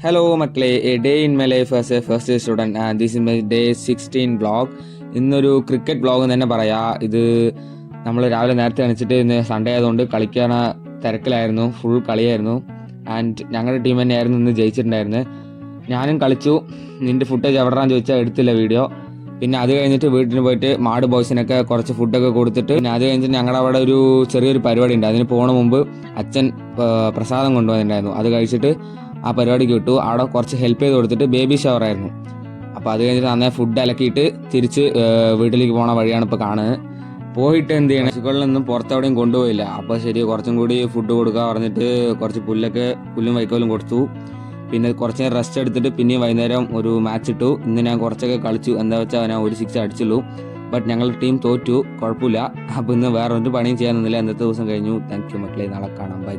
Hello മക്കളെ, A day in my life as A first year student and this is my day 16 vlog. ഇന്നൊരു cricket vlog എന്ന് തന്നെ പറയാം. ഇത് നമ്മൾ രാവിലെ നേരത്തെ എണിച്ചിട്ട് ഇന്ന് സൺഡേ ആയതുകൊണ്ട് കളിക്കാൻ തിരക്കിലായിരുന്നു, ഫുൾ കളിയായിരുന്നു. ആൻഡ് ഞങ്ങളുടെ ടീം തന്നെയായിരുന്നു ഇന്ന് ജയിച്ചിട്ടുണ്ടായിരുന്നത്. ഞാനും കളിച്ചു. നിൻ്റെ ഫുട്ടേജ് എവിടെയാണെന്ന് ചോദിച്ചാൽ എടുത്തില്ല വീഡിയോ. പിന്നെ അത് കഴിഞ്ഞിട്ട് വീട്ടിൽ പോയിട്ട് മാട് ബോയ്സിനൊക്കെ കുറച്ച് ഫുഡൊക്കെ കൊടുത്തിട്ട് പിന്നെ അത് കഴിഞ്ഞിട്ട് ഞങ്ങളുടെ അവിടെ ഒരു ചെറിയൊരു പരിപാടി ഉണ്ട്. അതിന് പോണ മുമ്പ് അച്ഛൻ പ്രസാദം കൊണ്ടുവന്നിട്ടുണ്ടായിരുന്നു. അത് കഴിച്ചിട്ട് ആ പരിപാടിക്ക് വിട്ടു. അവിടെ കുറച്ച് ഹെൽപ്പ് ചെയ്ത് കൊടുത്തിട്ട് ബേബി ഷവർ ആയിരുന്നു. അപ്പോൾ അത് കഴിഞ്ഞിട്ട് നന്നായി ഫുഡ് അലക്കിയിട്ട് തിരിച്ച് വീട്ടിലേക്ക് പോണ വഴിയാണ് ഇപ്പോൾ കാണുന്നത്. പോയിട്ട് എന്ത് ചെയ്യണം, പശുക്കളിലൊന്നും പുറത്തെവിടെയും കൊണ്ടുപോയില്ല. അപ്പോൾ ശരി, കുറച്ചും കൂടി ഫുഡ് കൊടുക്കുക പറഞ്ഞിട്ട് കുറച്ച് പുല്ലും വൈക്കോലും കൊടുത്തു. പിന്നെ കുറച്ച് നേരം റെസ്റ്റ് എടുത്തിട്ട് പിന്നെയും വൈകുന്നേരം ഒരു മാച്ച് ഇട്ടു. ഇന്ന് ഞാൻ കുറച്ചൊക്കെ കളിച്ചു. എന്താ വെച്ചാൽ ഞാൻ ഒരു 6 അടിച്ചുള്ളൂ. ബട്ട് ഞങ്ങളുടെ ടീം തോറ്റു, കുഴപ്പമില്ല. അപ്പോൾ ഇന്ന് വേറെ ഒരു പണിയും ചെയ്യാൻ നിന്നില്ല. ഇന്നത്തെ ദിവസം കഴിഞ്ഞു. താങ്ക് യു മക്കളെ, നാളെ കാണാം, ബൈ.